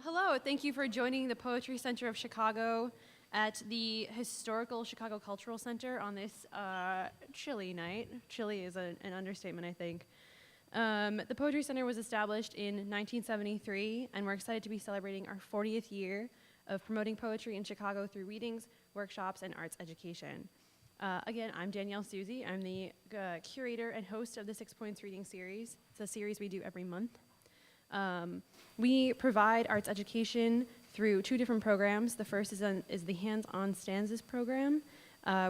Hello, thank you for joining the Poetry Center of Chicago at the Historical Chicago Cultural Center on this chilly night. Chilly is an understatement, I think. The Poetry Center was established in 1973, and we're excited to be celebrating our 40th year of promoting poetry in Chicago through readings, workshops, and arts education. Again, I'm Danielle Susie. I'm the curator and host of the 6 Points Reading Series. It's a series we do every month. We provide arts education through 2 different programs. The first is the Hands-On Stanzas program,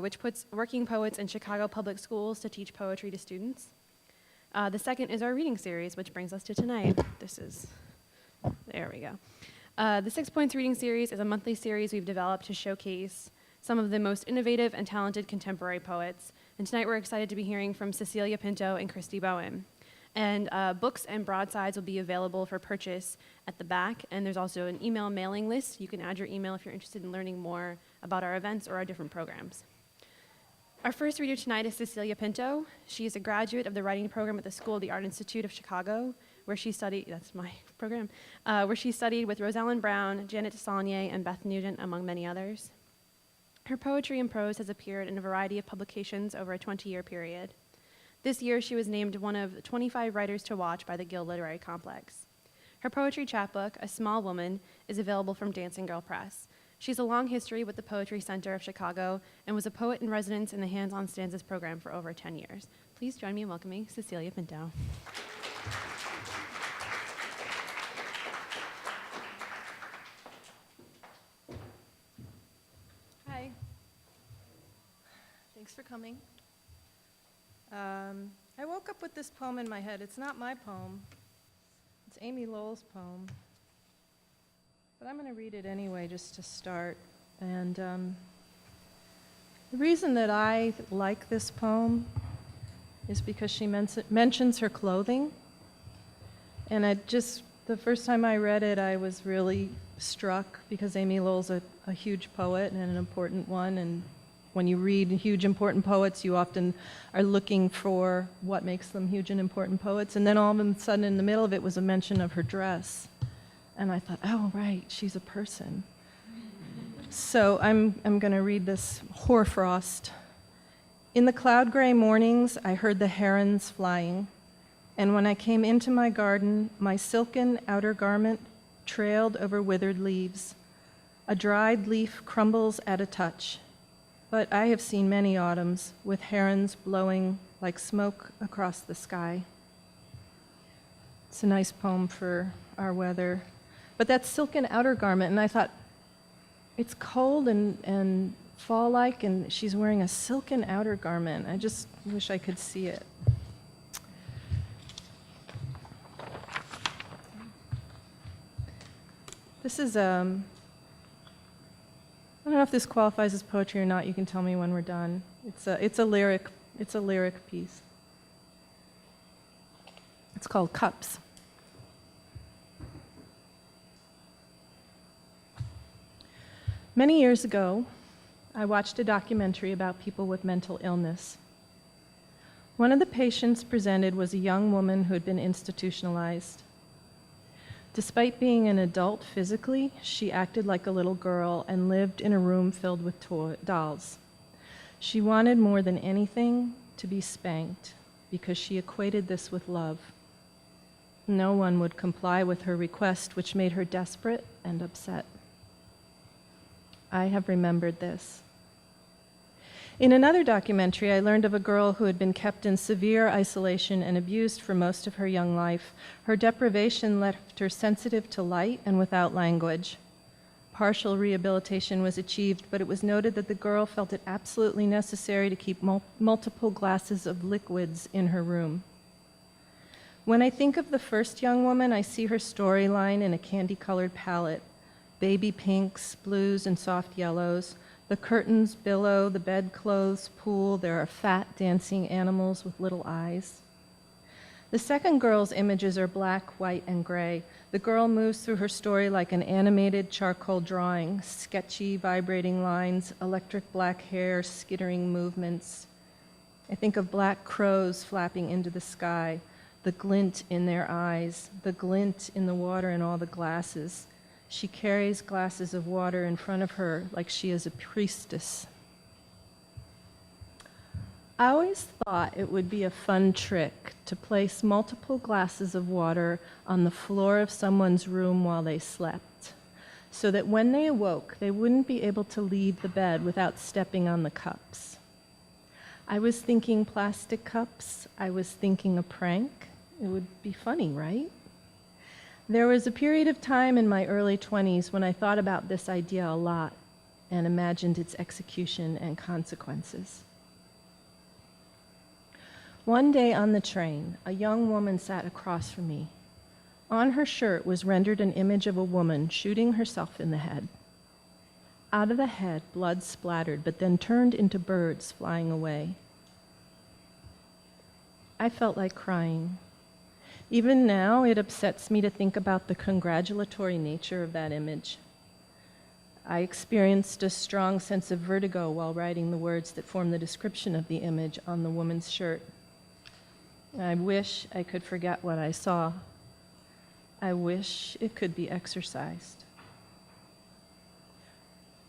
which puts working poets in Chicago public schools to teach poetry to students. The second is our reading series, which brings us to tonight. There we go. The 6 Points Reading Series is a monthly series we've developed to showcase some of the most innovative and talented contemporary poets. And tonight we're excited to be hearing from Cecilia Pinto and Kristy Bowen. And books and broadsides will be available for purchase at the back, and there's also an email mailing list. You can add your email if you're interested in learning more about our events or our different programs. Our first reader tonight is Cecilia Pinto. She is a graduate of the writing program at the School of the Art Institute of Chicago, where she studied, that's my program, where she studied with Rosalind Brown, Janet Saulnier, and Beth Nugent, among many others. Her poetry and prose has appeared in a variety of publications over a 20-year period. This year, she was named one of 25 writers to watch by the Guild Literary Complex. Her poetry chapbook, A Small Woman, is available from Dancing Girl Press. She has a long history with the Poetry Center of Chicago and was a poet in residence in the Hands-On Stanzas program for over 10 years. Please join me in welcoming Cecilia Pinto. Hi. Thanks for coming. I woke up with this poem in my head. It's not my poem. It's Amy Lowell's poem. But I'm going to read it anyway just to start. And the reason that I like this poem is because she mentions her clothing. And the first time I read it, I was really struck because Amy Lowell's a huge poet and an important one. And when you read huge, important poets, you often are looking for what makes them huge and important poets. And then all of a sudden, in the middle of it was a mention of her dress. And I thought, oh, right, she's a person. So I'm going to read this hoarfrost. In the cloud-gray mornings, I heard the herons flying. And when I came into my garden, my silken outer garment trailed over withered leaves. A dried leaf crumbles at a touch. But I have seen many autumns with herons blowing like smoke across the sky. It's a nice poem for our weather. But that silken outer garment, and I thought, it's cold and fall-like, and she's wearing a silken outer garment. I just wish I could see it. This is I don't know if this qualifies as poetry or not. You can tell me when we're done. It's a lyric piece. It's called Cups. Many years ago, I watched a documentary about people with mental illness. One of the patients presented was a young woman who had been institutionalized. Despite being an adult physically, she acted like a little girl and lived in a room filled with dolls. She wanted more than anything to be spanked because she equated this with love. No one would comply with her request, which made her desperate and upset. I have remembered this. In another documentary, I learned of a girl who had been kept in severe isolation and abused for most of her young life. Her deprivation left her sensitive to light and without language. Partial rehabilitation was achieved, but it was noted that the girl felt it absolutely necessary to keep multiple glasses of liquids in her room. When I think of the first young woman, I see her storyline in a candy-colored palette, baby pinks, blues, and soft yellows. The curtains billow, the bedclothes pool, there are fat dancing animals with little eyes. The second girl's images are black, white, and gray. The girl moves through her story like an animated charcoal drawing, sketchy, vibrating lines, electric black hair, skittering movements. I think of black crows flapping into the sky, the glint in their eyes, the glint in the water in all the glasses. She carries glasses of water in front of her like she is a priestess. I always thought it would be a fun trick to place multiple glasses of water on the floor of someone's room while they slept, so that when they awoke, they wouldn't be able to leave the bed without stepping on the cups. I was thinking plastic cups. I was thinking a prank. It would be funny, right? There was a period of time in my early 20s when I thought about this idea a lot and imagined its execution and consequences. One day on the train, a young woman sat across from me. On her shirt was rendered an image of a woman shooting herself in the head. Out of the head, blood splattered, but then turned into birds flying away. I felt like crying. Even now, it upsets me to think about the congratulatory nature of that image. I experienced a strong sense of vertigo while writing the words that form the description of the image on the woman's shirt. I wish I could forget what I saw. I wish it could be exorcised.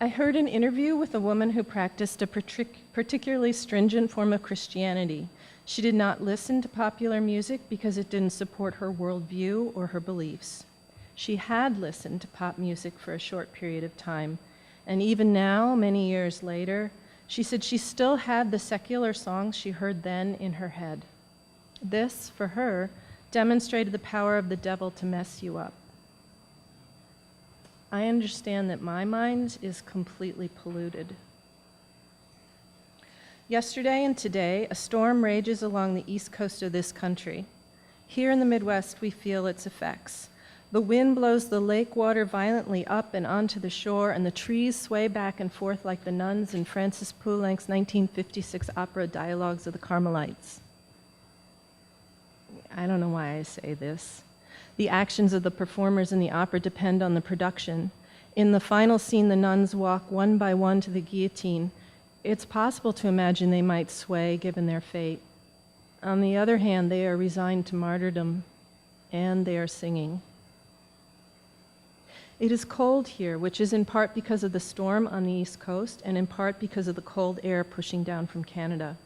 I heard an interview with a woman who practiced a particularly stringent form of Christianity. She did not listen to popular music because it didn't support her worldview or her beliefs. She had listened to pop music for a short period of time, and even now, many years later, she said she still had the secular songs she heard then in her head. This, for her, demonstrated the power of the devil to mess you up. I understand that my mind is completely polluted. Yesterday and today, a storm rages along the east coast of this country. Here in the Midwest, we feel its effects. The wind blows the lake water violently up and onto the shore, and the trees sway back and forth like the nuns in Francis Poulenc's 1956 opera Dialogues of the Carmelites. I don't know why I say this. The actions of the performers in the opera depend on the production. In the final scene, the nuns walk one by one to the guillotine. It's possible to imagine they might sway given their fate. On the other hand, they are resigned to martyrdom, and they are singing. It is cold here, which is in part because of the storm on the East Coast and in part because of the cold air pushing down from Canada.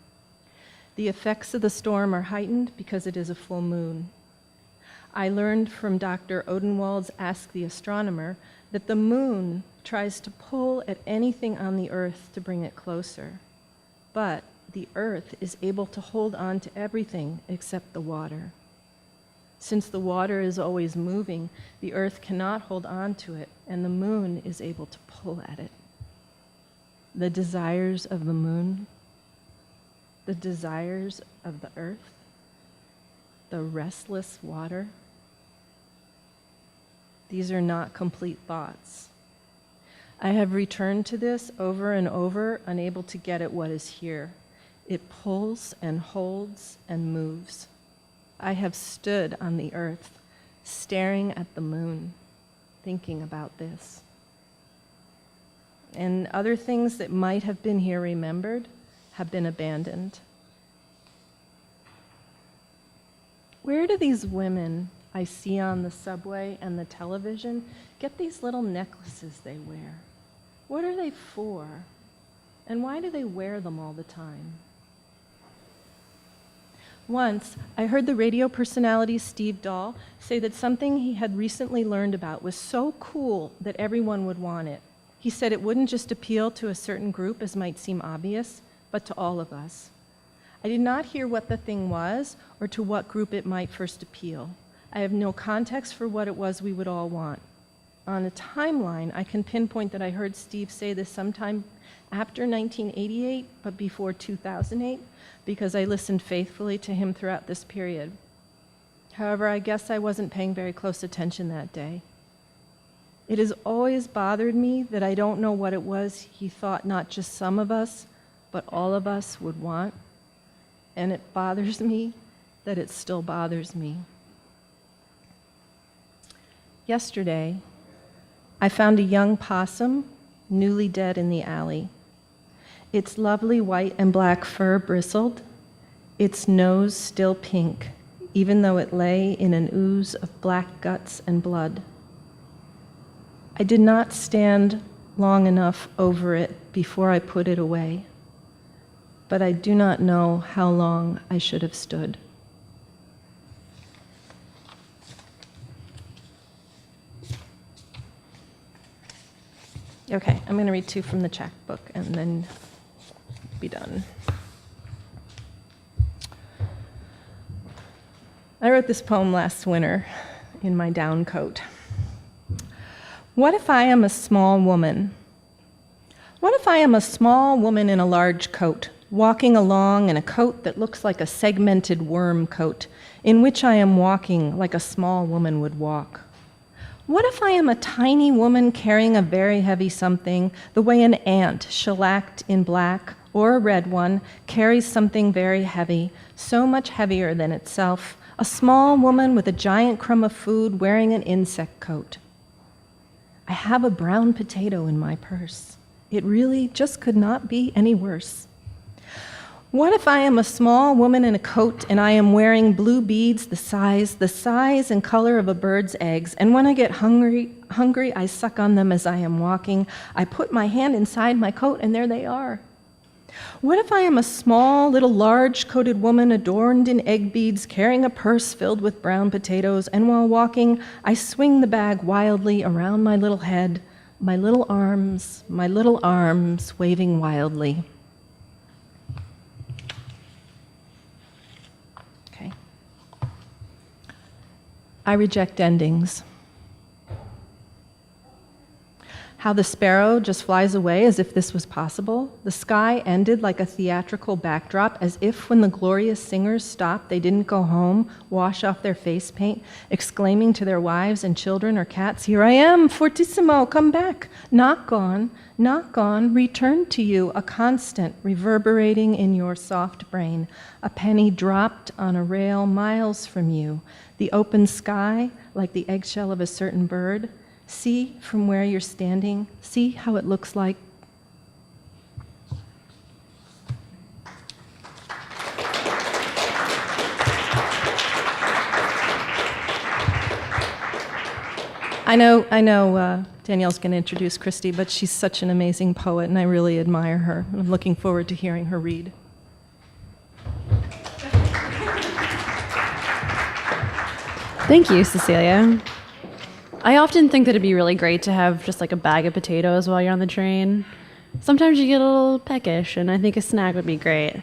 The effects of the storm are heightened because it is a full moon. I learned from Dr. Odenwald's Ask the Astronomer that the moon tries to pull at anything on the earth to bring it closer, but the earth is able to hold on to everything except the water. Since the water is always moving, the earth cannot hold on to it, and the moon is able to pull at it. The desires of the moon, the desires of the earth, the restless water. These are not complete thoughts. I have returned to this over and over, unable to get at what is here. It pulls and holds and moves. I have stood on the earth, staring at the moon, thinking about this. And other things that might have been here remembered have been abandoned. Where do these women I see on the subway and the television get these little necklaces they wear? What are they for? And why do they wear them all the time? Once, I heard the radio personality Steve Dahl say that something he had recently learned about was so cool that everyone would want it. He said it wouldn't just appeal to a certain group, as might seem obvious, but to all of us. I did not hear what the thing was or to what group it might first appeal. I have no context for what it was we would all want. On a timeline, I can pinpoint that I heard Steve say this sometime after 1988, but before 2008, because I listened faithfully to him throughout this period. However, I guess I wasn't paying very close attention that day. It has always bothered me that I don't know what it was he thought not just some of us, but all of us would want. And it bothers me that it still bothers me. Yesterday, I found a young possum, newly dead in the alley. Its lovely white and black fur bristled, its nose still pink, even though it lay in an ooze of black guts and blood. I did not stand long enough over it before I put it away, but I do not know how long I should have stood. Okay, I'm going to read 2 from the chapbook and then be done. I wrote this poem last winter in my down coat. What if I am a small woman? What if I am a small woman in a large coat, walking along in a coat that looks like a segmented worm coat, in which I am walking like a small woman would walk? What if I am a tiny woman carrying a very heavy something, the way an ant shellacked in black, or a red one, carries something very heavy, so much heavier than itself, a small woman with a giant crumb of food wearing an insect coat? I have a brown potato in my purse. It really just could not be any worse. What if I am a small woman in a coat and I am wearing blue beads the size and color of a bird's eggs, and when I get hungry, I suck on them as I am walking. I put my hand inside my coat and there they are. What if I am a small, little, large-coated woman adorned in egg beads, carrying a purse filled with brown potatoes, and while walking, I swing the bag wildly around my little head, my little arms waving wildly. Okay. I reject endings. How the sparrow just flies away as if this was possible. The sky ended like a theatrical backdrop, as if when the glorious singers stopped, they didn't go home, wash off their face paint, exclaiming to their wives and children or cats, "Here I am, fortissimo, come back. Not gone, return to you, a constant reverberating in your soft brain, a penny dropped on a rail miles from you, the open sky like the eggshell of a certain bird. See from where you're standing, see how it looks like." I know Danielle's going to introduce Kristy, but she's such an amazing poet, and I really admire her. I'm looking forward to hearing her read. Thank you, Cecilia. I often think that it'd be really great to have just like a bag of potatoes while you're on the train. Sometimes you get a little peckish, and I think a snack would be great.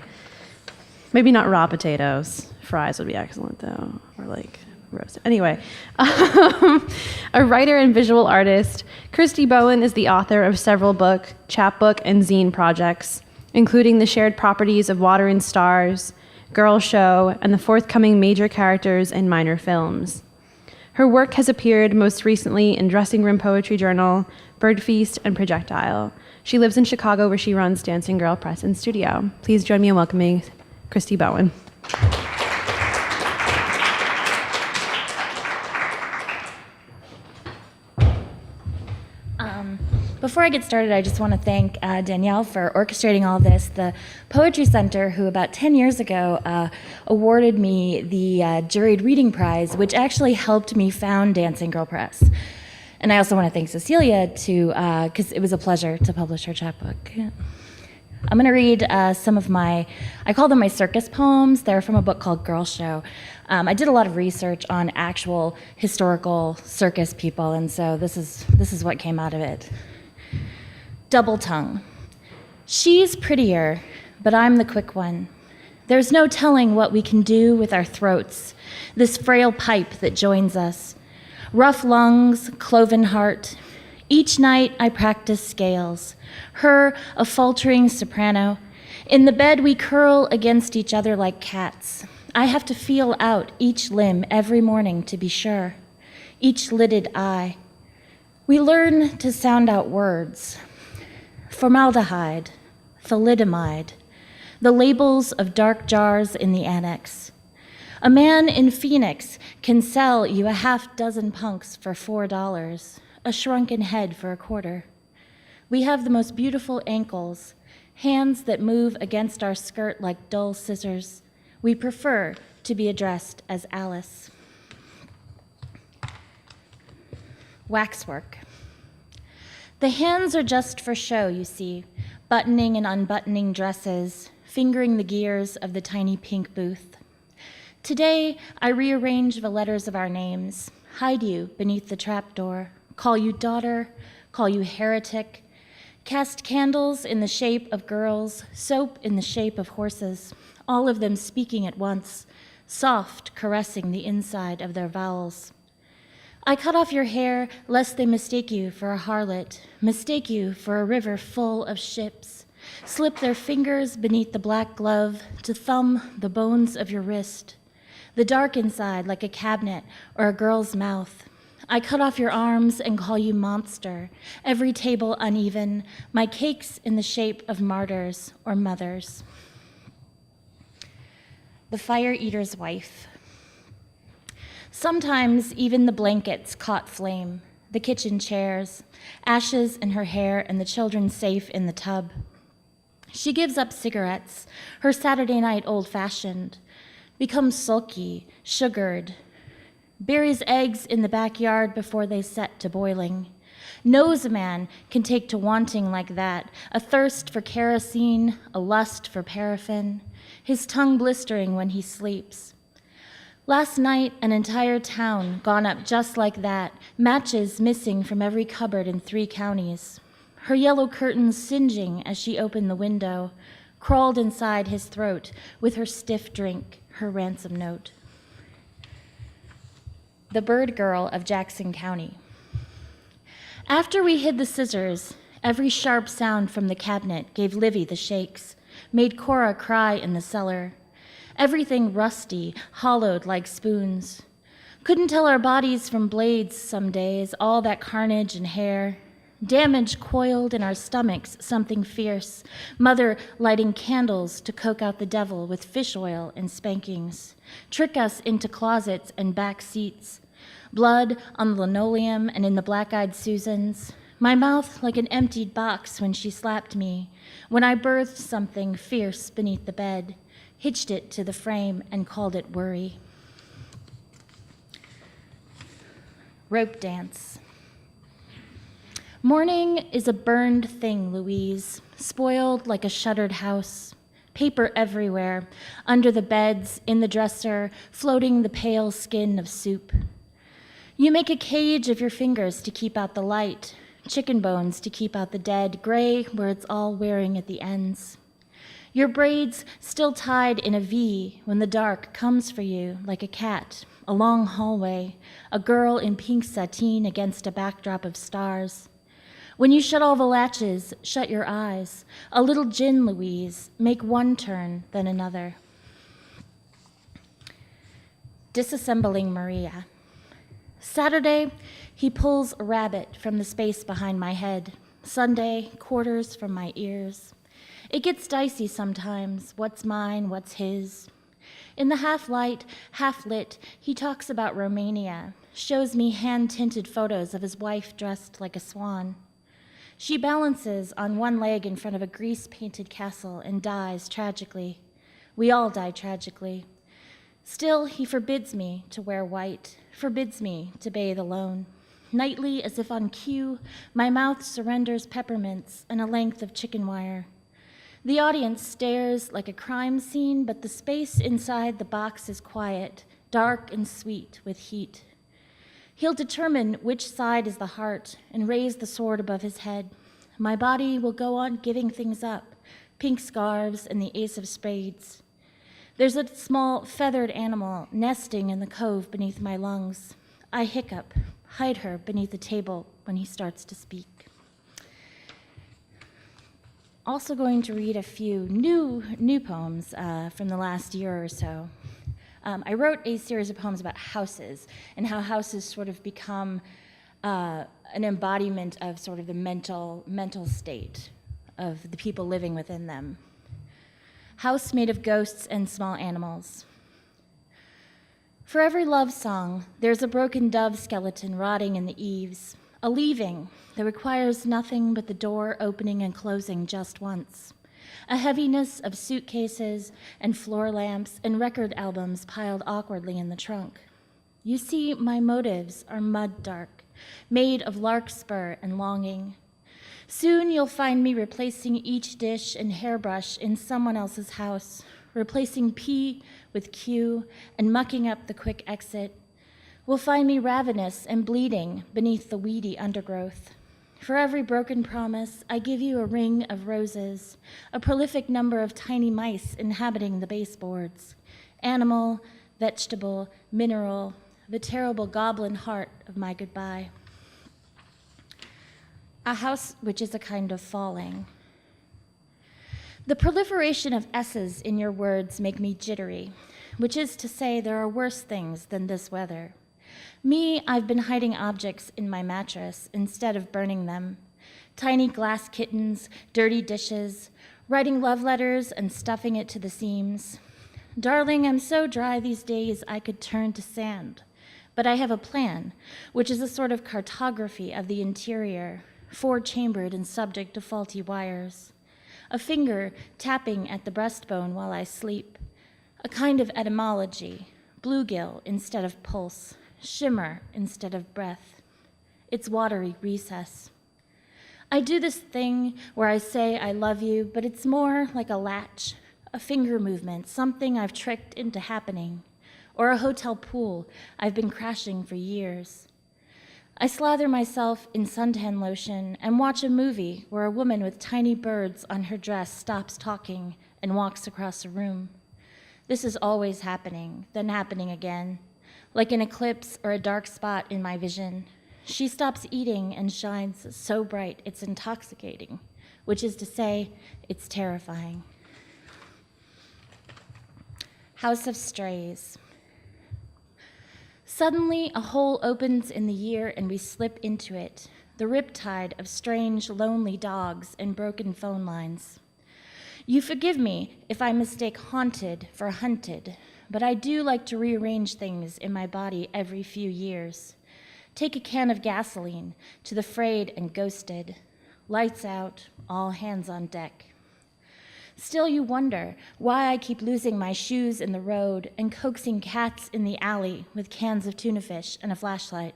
Maybe not raw potatoes. Fries would be excellent, though, or like roasted. Anyway, a writer and visual artist, Kristy Bowen is the author of several book, chapbook, and zine projects, including the shared properties of Water and Stars, Girl Show, and the forthcoming major characters and minor films. Her work has appeared most recently in Dressing Room Poetry Journal, Bird Feast, and Projectile. She lives in Chicago, where she runs Dancing Girl Press and Studio. Please join me in welcoming Kristy Bowen. Before I get started, I just want to thank Danielle for orchestrating all this. The Poetry Center, who about 10 years ago awarded me the Juried Reading Prize, which actually helped me found Dancing Girl Press. And I also want to thank Cecilia, because it was a pleasure to publish her chapbook. I'm going to read some of I call them my circus poems. They're from a book called Girl Show. I did a lot of research on actual historical circus people, and so this is what came out of it. Double tongue. She's prettier, but I'm the quick one. There's no telling what we can do with our throats, this frail pipe that joins us. Rough lungs, cloven heart. Each night I practice scales. Her, a faltering soprano. In the bed we curl against each other like cats. I have to feel out each limb every morning to be sure. Each lidded eye. We learn to sound out words. Formaldehyde, thalidomide, the labels of dark jars in the annex. A man in Phoenix can sell you a half dozen punks for $4, a shrunken head for a quarter. We have the most beautiful ankles, hands that move against our skirt like dull scissors. We prefer to be addressed as Alice. Waxwork. The hands are just for show, you see, buttoning and unbuttoning dresses, fingering the gears of the tiny pink booth. Today, I rearrange the letters of our names, hide you beneath the trapdoor, call you daughter, call you heretic, cast candles in the shape of girls, soap in the shape of horses, all of them speaking at once, soft, caressing the inside of their vowels. I cut off your hair lest they mistake you for a harlot, mistake you for a river full of ships, slip their fingers beneath the black glove to thumb the bones of your wrist, the dark inside like a cabinet or a girl's mouth. I cut off your arms and call you monster, every table uneven, my cakes in the shape of martyrs or mothers. The fire eater's wife. Sometimes even the blankets caught flame, the kitchen chairs, ashes in her hair and the children safe in the tub. She gives up cigarettes, her Saturday night old-fashioned, becomes sulky, sugared, buries eggs in the backyard before they set to boiling. Knows a man can take to wanting like that, a thirst for kerosene, a lust for paraffin, his tongue blistering when he sleeps. Last night, an entire town gone up just like that, matches missing from every cupboard in 3 counties. Her yellow curtains singeing as she opened the window, crawled inside his throat with her stiff drink, her ransom note. The bird girl of Jackson County. After we hid the scissors, every sharp sound from the cabinet gave Livy the shakes, made Cora cry in the cellar. Everything rusty, hollowed like spoons. Couldn't tell our bodies from blades some days, all that carnage and hair. Damage coiled in our stomachs, something fierce. Mother lighting candles to coke out the devil with fish oil and spankings. Trick us into closets and back seats. Blood on the linoleum and in the black-eyed Susans. My mouth like an emptied box when she slapped me. When I birthed something fierce beneath the bed. Hitched it to the frame and called it worry. Rope dance. Morning is a burned thing, Louise, spoiled like a shuttered house. Paper everywhere, under the beds, in the dresser, floating the pale skin of soup. You make a cage of your fingers to keep out the light, chicken bones to keep out the dead, gray where it's all wearing at the ends. Your braids still tied in a V when the dark comes for you like a cat, a long hallway, a girl in pink sateen against a backdrop of stars. When you shut all the latches, shut your eyes. A little gin, Louise, make one turn, then another. Disassembling Maria. Saturday, he pulls a rabbit from the space behind my head. Sunday, quarters from my ears. It gets dicey sometimes, what's mine, what's his. In the half-light, half-lit, he talks about Romania, shows me hand-tinted photos of his wife dressed like a swan. She balances on one leg in front of a grease-painted castle and dies tragically. We all die tragically. Still, he forbids me to wear white, forbids me to bathe alone. Nightly, as if on cue, my mouth surrenders peppermints and a length of chicken wire. The audience stares like a crime scene, but the space inside the box is quiet, dark and sweet with heat. He'll determine which side is the heart and raise the sword above his head. My body will go on giving things up, pink scarves and the ace of spades. There's a small feathered animal nesting in the cove beneath my lungs. I hiccup, hide her beneath the table when he starts to speak. Also going to read a few new poems from the last year or so. I wrote a series of poems about houses and how houses sort of become an embodiment of sort of the mental state of the people living within them. House made of ghosts and small animals. For every love song, there's a broken dove skeleton rotting in the eaves, a leaving that requires nothing but the door opening and closing just once, a heaviness of suitcases and floor lamps and record albums piled awkwardly in the trunk. You see, my motives are mud dark, made of larkspur and longing. Soon you'll find me replacing each dish and hairbrush in someone else's house, replacing P with Q and mucking up the quick exit. Will find me ravenous and bleeding beneath the weedy undergrowth. For every broken promise, I give you a ring of roses, a prolific number of tiny mice inhabiting the baseboards. Animal, vegetable, mineral, the terrible goblin heart of my goodbye. A house which is a kind of falling. The proliferation of S's in your words make me jittery, which is to say there are worse things than this weather. Me, I've been hiding objects in my mattress instead of burning them. Tiny glass kittens, dirty dishes, writing love letters and stuffing it to the seams. Darling, I'm so dry these days I could turn to sand. But I have a plan, which is a sort of cartography of the interior, four-chambered and subject to faulty wires. A finger tapping at the breastbone while I sleep. A kind of etymology, bluegill instead of pulse, shimmer instead of breath. It's watery recess. I do this thing where I say I love you, but it's more like a latch, a finger movement, something I've tricked into happening, or a hotel pool I've been crashing for years. I slather myself in suntan lotion and watch a movie where a woman with tiny birds on her dress stops talking and walks across a room. This is always happening, then happening again, like an eclipse or a dark spot in my vision. She stops eating and shines so bright it's intoxicating, which is to say, it's terrifying. House of Strays. Suddenly, a hole opens in the year and we slip into it, the riptide of strange, lonely dogs and broken phone lines. You forgive me if I mistake haunted for hunted, but I do like to rearrange things in my body every few years. Take a can of gasoline to the frayed and ghosted. Lights out, all hands on deck. Still you wonder why I keep losing my shoes in the road and coaxing cats in the alley with cans of tuna fish and a flashlight.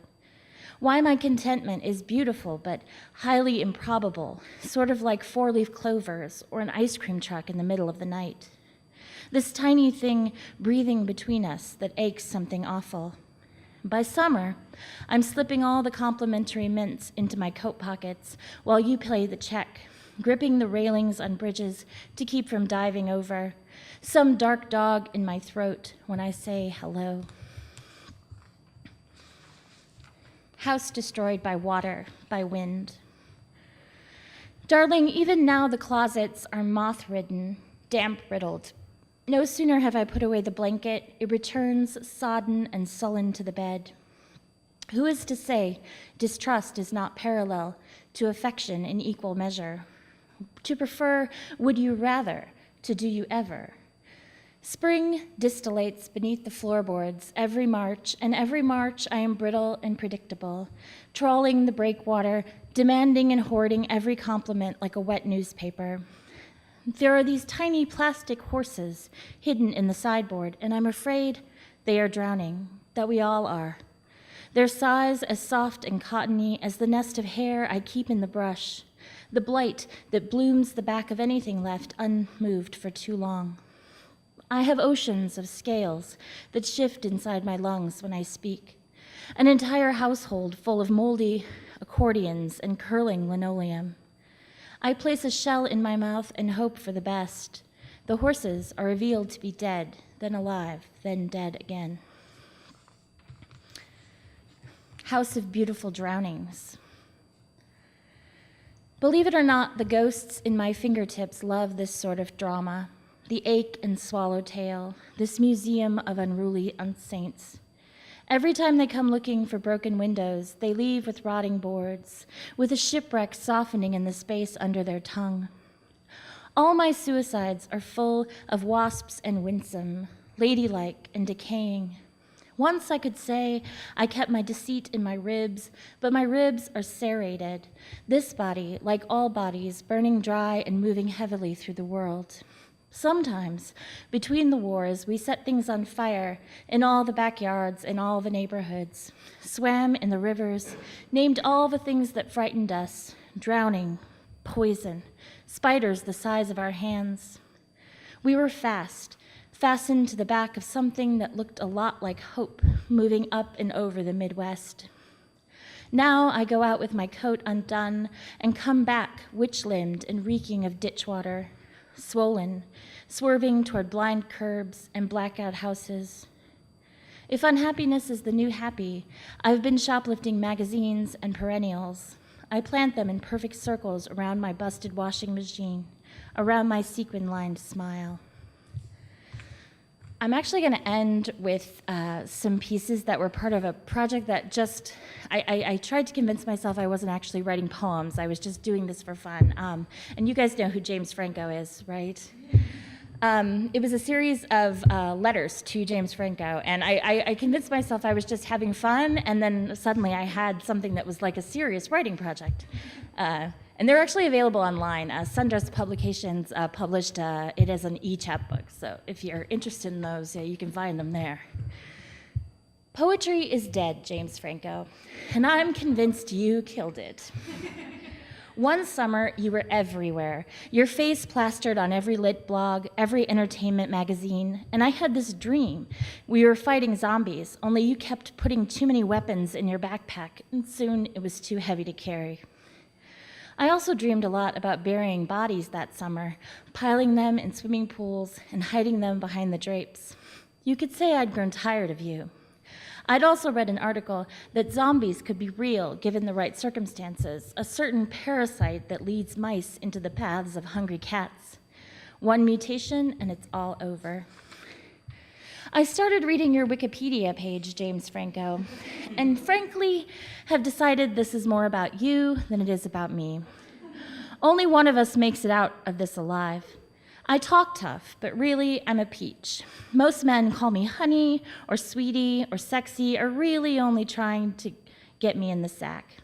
Why my contentment is beautiful but highly improbable, sort of like four-leaf clovers or an ice cream truck in the middle of the night. This tiny thing breathing between us that aches something awful. By summer, I'm slipping all the complimentary mints into my coat pockets while you pay the check, gripping the railings on bridges to keep from diving over, some dark dog in my throat when I say hello. House destroyed by water, by wind. Darling, even now the closets are moth-ridden, damp-riddled. No sooner have I put away the blanket, it returns sodden and sullen to the bed. Who is to say distrust is not parallel to affection in equal measure? To prefer would you rather to do you ever? Spring distillates beneath the floorboards every March, and every March I am brittle and predictable, trawling the breakwater, demanding and hoarding every compliment like a wet newspaper. There are these tiny plastic horses hidden in the sideboard, and I'm afraid they are drowning, that we all are. Their sighs as soft and cottony as the nest of hair I keep in the brush, the blight that blooms the back of anything left unmoved for too long. I have oceans of scales that shift inside my lungs when I speak, an entire household full of moldy accordions and curling linoleum. I place a shell in my mouth and hope for the best. The horses are revealed to be dead, then alive, then dead again. House of Beautiful Drownings. Believe it or not, the ghosts in my fingertips love this sort of drama. The ache and swallowtail, this museum of unruly saints. Every time they come looking for broken windows, they leave with rotting boards, with a shipwreck softening in the space under their tongue. All my suicides are full of wasps and winsome, ladylike and decaying. Once I could say I kept my deceit in my ribs, but my ribs are serrated, this body, like all bodies, burning dry and moving heavily through the world. Sometimes, between the wars, we set things on fire in all the backyards in all the neighborhoods, swam in the rivers, named all the things that frightened us, drowning, poison, spiders the size of our hands. We were fast, fastened to the back of something that looked a lot like hope, moving up and over the Midwest. Now I go out with my coat undone and come back witch-limbed and reeking of ditch water, swollen, swerving toward blind curbs and blackout houses. If unhappiness is the new happy, I've been shoplifting magazines and perennials. I plant them in perfect circles around my busted washing machine, around my sequin-lined smile. I'm actually going to end with some pieces that were part of a project that I tried to convince myself I wasn't actually writing poems. I was just doing this for fun. And you guys know who James Franco is, right? It was a series of letters to James Franco, and I convinced myself I was just having fun, and then suddenly I had something that was like a serious writing project. And they're actually available online. Sundress Publications published it as an e-chapbook, so if you're interested in those, you can find them there. Poetry is dead, James Franco, and I'm convinced you killed it. One summer, you were everywhere, your face plastered on every lit blog, every entertainment magazine, and I had this dream. We were fighting zombies, only you kept putting too many weapons in your backpack, and soon it was too heavy to carry. I also dreamed a lot about burying bodies that summer, piling them in swimming pools and hiding them behind the drapes. You could say I'd grown tired of you. I'd also read an article that zombies could be real given the right circumstances, a certain parasite that leads mice into the paths of hungry cats. One mutation and it's all over. I started reading your Wikipedia page, James Franco, and frankly have decided this is more about you than it is about me. Only one of us makes it out of this alive. I talk tough, but really I'm a peach. Most men call me honey or sweetie or sexy, or really only trying to get me in the sack.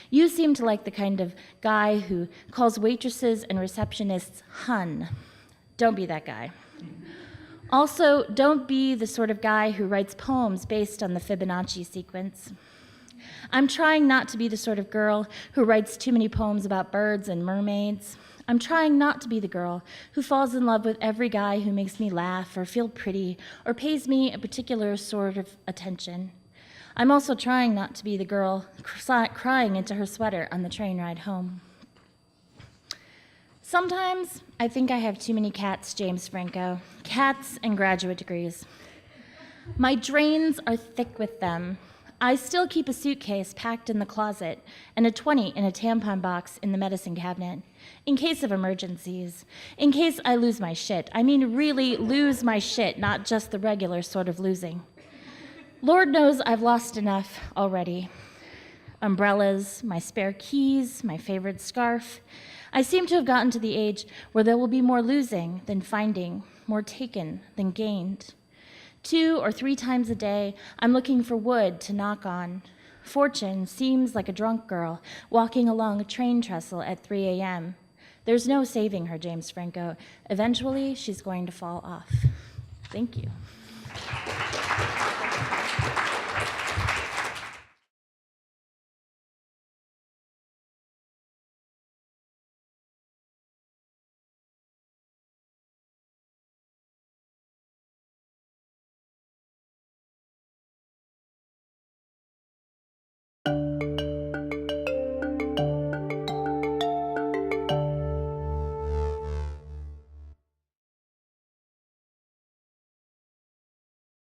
You seem to like the kind of guy who calls waitresses and receptionists hun. Don't be that guy. Also, don't be the sort of guy who writes poems based on the Fibonacci sequence. I'm trying not to be the sort of girl who writes too many poems about birds and mermaids. I'm trying not to be the girl who falls in love with every guy who makes me laugh or feel pretty or pays me a particular sort of attention. I'm also trying not to be the girl crying into her sweater on the train ride home. Sometimes I think I have too many cats, James Franco. Cats and graduate degrees. My drains are thick with them. I still keep a suitcase packed in the closet and a 20 in a tampon box in the medicine cabinet, in case of emergencies, in case I lose my shit. I mean really lose my shit, not just the regular sort of losing. Lord knows I've lost enough already. Umbrellas, my spare keys, my favorite scarf. I seem to have gotten to the age where there will be more losing than finding, more taken than gained. 2 or 3 times a day, I'm looking for wood to knock on. Fortune seems like a drunk girl walking along a train trestle at 3 a.m. There's no saving her, James Franco. Eventually, she's going to fall off. Thank you.